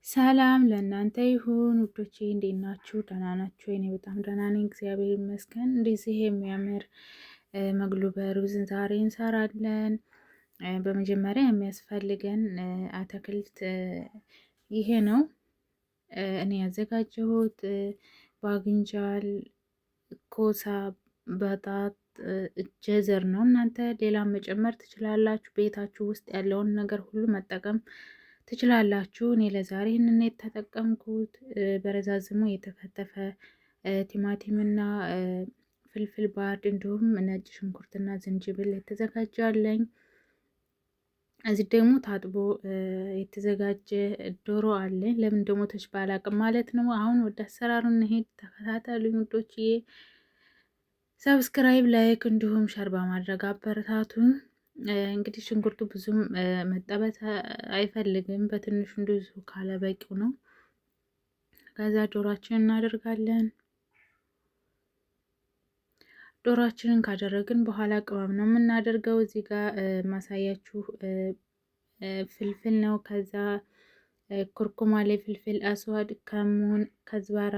ሰላም ለእናንተ ይሁን ውዶቼ፣ እንዴት ናችሁ? ደህና ናችሁ? እኔ በጣም ደህና ነኝ፣ እግዚአብሔር ይመስገን። እንደዚህ የሚያምር መግሉበ ሩዝ ዛሬ እንሰራለን። በመጀመሪያ የሚያስፈልገን አትክልት ይሄ ነው። እኔ ያዘጋጀሁት ባግንጃል፣ ኮሳ፣ በጣጥ፣ ጀዘር ነው። እናንተ ሌላ መጨመር ትችላላችሁ። ቤታችሁ ውስጥ ያለውን ነገር ሁሉ መጠቀም ትችላላችሁ። እኔ ለዛሬ ይህንን የተጠቀምኩት በረዛዝሙ የተከተፈ ቲማቲም እና ፍልፍል ባርድ እንዲሁም ነጭ ሽንኩርትና ዝንጅብል የተዘጋጃለኝ። እዚህ ደግሞ ታጥቦ የተዘጋጀ ዶሮ አለኝ። ለምን ደግሞ ተች ባላቅም ማለት ነው። አሁን ወደ አሰራሩ እንሄድ። ተከታተሉኝ ውዶችዬ። ሰብስክራይብ፣ ላይክ እንዲሁም ሸር በማድረግ አበረታቱኝ። እንግዲህ ሽንኩርቱ ብዙም መጠበስ አይፈልግም። በትንሹ እንደዙ ካለ በቂው ነው። ከዛ ዶሯችንን እናደርጋለን። ዶሯችንን ካደረግን በኋላ ቅመም ነው የምናደርገው። እዚህ ጋር ማሳያችሁ ፍልፍል ነው። ከዛ ኩርኩማ ላይ ፍልፍል አስዋድ፣ ከሙን፣ ከዝባራ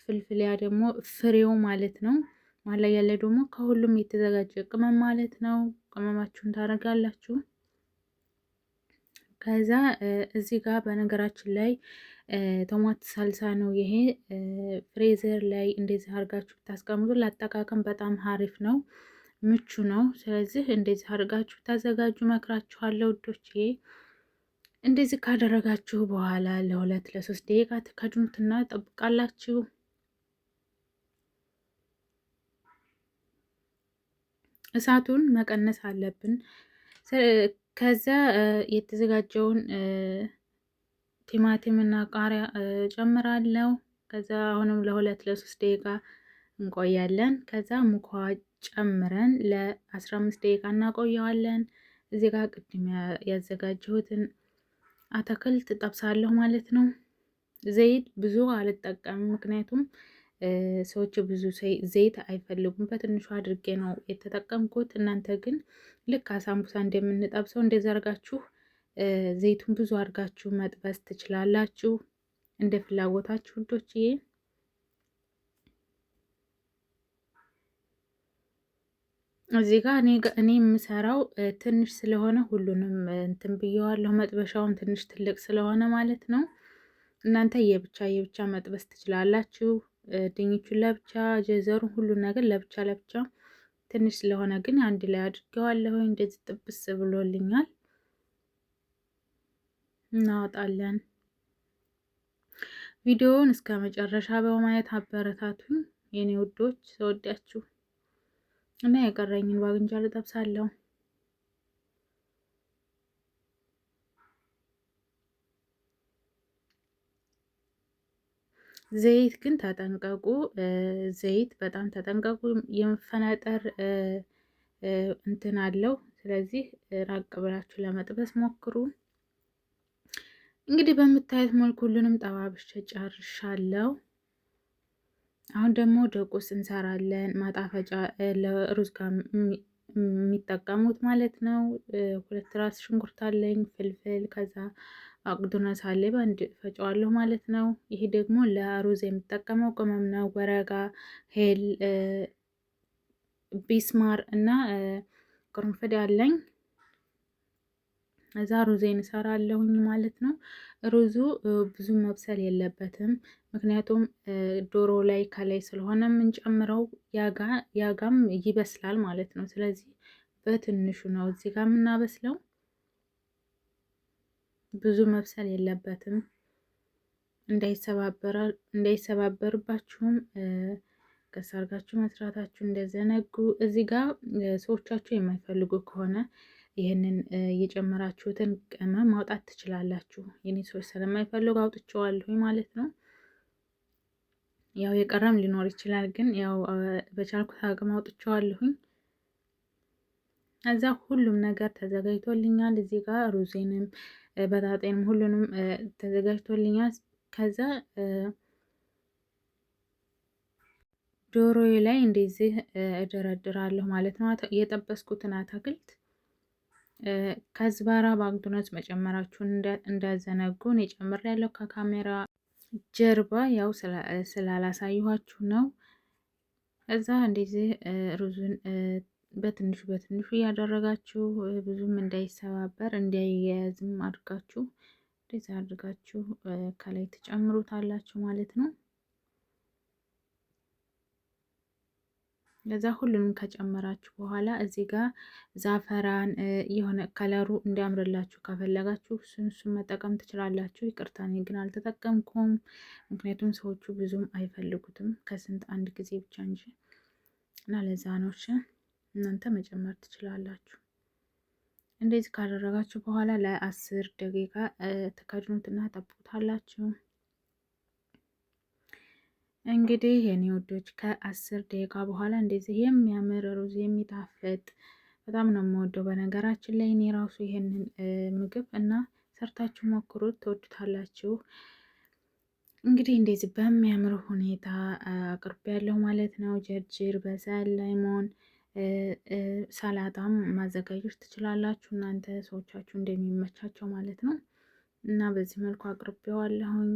ፍልፍል ያ ደግሞ ፍሬው ማለት ነው። ማላ ያለ ደግሞ ከሁሉም የተዘጋጀ ቅመም ማለት ነው። ቅመማችሁን ታደርጋላችሁ። ከዛ እዚህ ጋር በነገራችን ላይ ቶማት ሳልሳ ነው ይሄ። ፍሬዘር ላይ እንደዚህ አድርጋችሁ ብታስቀምጡ ለአጠቃቀም በጣም ሀሪፍ ነው፣ ምቹ ነው። ስለዚህ እንደዚህ አድርጋችሁ ታዘጋጁ መክራችኋለሁ ውዶቼ። እንደዚህ ካደረጋችሁ በኋላ ለ2-3 ደቂቃ ትከድኑትና ጠብቃላችሁ። እሳቱን መቀነስ አለብን። ከዛ የተዘጋጀውን ቲማቲም እና ቃሪያ ጨምራለሁ። ከዛ አሁንም ለ2-3 ደቂቃ እንቆያለን። ከዛ ሙኳ ጨምረን ለ15 ደቂቃ እናቆየዋለን። እዚህ ጋር ቅድም ያዘጋጀሁትን አትክልት ጠብሳለሁ ማለት ነው። ዘይት ብዙ አልጠቀምም፣ ምክንያቱም ሰዎች ብዙ ዘይት አይፈልጉም። በትንሹ አድርጌ ነው የተጠቀምኩት። እናንተ ግን ልክ አሳምቡሳ እንደምንጠብሰው እንደዛ አርጋችሁ ዘይቱን ብዙ አርጋችሁ መጥበስ ትችላላችሁ፣ እንደ ፍላጎታችሁ ውዶችዬ። እዚህ ጋር እኔ የምሰራው ትንሽ ስለሆነ ሁሉንም እንትን ብየዋለሁ። መጥበሻውም ትንሽ ትልቅ ስለሆነ ማለት ነው። እናንተ የብቻ መጥበስ ትችላላችሁ። ድንቹን ለብቻ፣ ጀዘሩን፣ ሁሉን ነገር ለብቻ ለብቻ። ትንሽ ስለሆነ ግን አንድ ላይ አድርጌዋለሁ። እንደዚህ ጥብስ ብሎልኛል። እናወጣለን። ቪዲዮውን እስከ መጨረሻ በማየት አበረታቱኝ የኔ ውዶች፣ ሰወዳችሁ እና የቀረኝን ባግንጃል እጠብሳለሁ። ዘይት ግን ተጠንቀቁ። ዘይት በጣም ተጠንቀቁ። የመፈናጠር እንትን አለው። ስለዚህ ራቅ ብላችሁ ለመጥበስ ሞክሩ። እንግዲህ በምታዩት መልኩ ሁሉንም ጠባብሼ ጨርሻለሁ። አሁን ደግሞ ደቁስ እንሰራለን። ማጣፈጫ ለሩዝ ጋር የሚጠቀሙት ማለት ነው። 2 ራስ ሽንኩርት አለኝ፣ ፍልፍል፣ ከዛ አቅዱነስ አለ፣ በአንድ ፈጨዋለሁ ማለት ነው። ይሄ ደግሞ ለሩዝ የሚጠቀመው ቅመም ነው። ወረጋ፣ ሄል፣ ቢስማር እና ቅርንፍድ አለኝ። እዛ ሩዜን እሰራለሁኝ ማለት ነው። ሩዙ ብዙ መብሰል የለበትም፣ ምክንያቱም ዶሮ ላይ ከላይ ስለሆነ የምንጨምረው ያጋም ይበስላል ማለት ነው። ስለዚህ በትንሹ ነው እዚህ ጋር የምናበስለው። ብዙ መብሰል የለበትም፣ እንዳይሰባበርባችሁም ቀስ አድርጋችሁ መስራታችሁ እንደዘነጉ። እዚህ ጋር ሰዎቻችሁ የማይፈልጉ ከሆነ ይህንን የጨመራችሁትን ቅመም ማውጣት ትችላላችሁ። የኔ ሰዎች ስለማይፈልጉ አውጥቼዋለሁኝ ማለት ነው። ያው የቀረም ሊኖር ይችላል፣ ግን ያው በቻልኩት አቅም አውጥቼዋለሁኝ። እዛ ሁሉም ነገር ተዘጋጅቶልኛል። እዚህ ጋር ሩዜንም በጣጤንም ሁሉንም ተዘጋጅቶልኛል። ከዛ ዶሮዬ ላይ እንደዚህ እደረድራለሁ ማለት ነው። የጠበስኩትን አትክልት ከዝባራ ባግዶነት መጨመራችሁን እንዳዘነጉ። እኔ ጨምሬያለሁ ከካሜራ ጀርባ ያው ስላላሳየኋችሁ ነው። እዛ እንደዚህ ሩዙን በትንሹ በትንሹ እያደረጋችሁ ብዙም እንዳይሰባበር እንዳይያያዝም አድርጋችሁ እንደዚህ አድርጋችሁ ከላይ ትጨምሩታላችሁ ማለት ነው። ለዛ ሁሉንም ከጨመራችሁ በኋላ እዚህ ጋር ዛፈራን የሆነ ከለሩ እንዲያምርላችሁ ከፈለጋችሁ እሱን መጠቀም ትችላላችሁ። ይቅርታ እኔ ግን አልተጠቀምኩም፣ ምክንያቱም ሰዎቹ ብዙም አይፈልጉትም ከስንት አንድ ጊዜ ብቻ እንጂ እና ለዛ ነው። እሺ እናንተ መጨመር ትችላላችሁ። እንደዚህ ካደረጋችሁ በኋላ ለ10 ደቂቃ ተከድኑትና ጠብቁታላችሁ። እንግዲህ የኔ ወዶች ከ10 ደቂቃ በኋላ እንደዚህ የሚያምር ሩዝ የሚጣፍጥ በጣም ነው የምወደው። በነገራችን ላይ እኔ ራሱ ይሄንን ምግብ እና ሰርታችሁ ሞክሩት ትወዱታላችሁ። እንግዲህ እንደዚህ በሚያምር ሁኔታ አቅርቤ ያለው ማለት ነው። ጀርጅር፣ በሰል፣ ላይሞን፣ ሰላጣም ማዘጋጀት ትችላላችሁ እናንተ ሰዎቻችሁ እንደሚመቻቸው ማለት ነው። እና በዚህ መልኩ አቅርቤዋለሁኝ።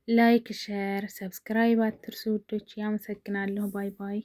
ላይክ፣ ሼር፣ ሰብስክራይብ አትርሱ ውዶች። ያመሰግናለሁ። ባይ ባይ።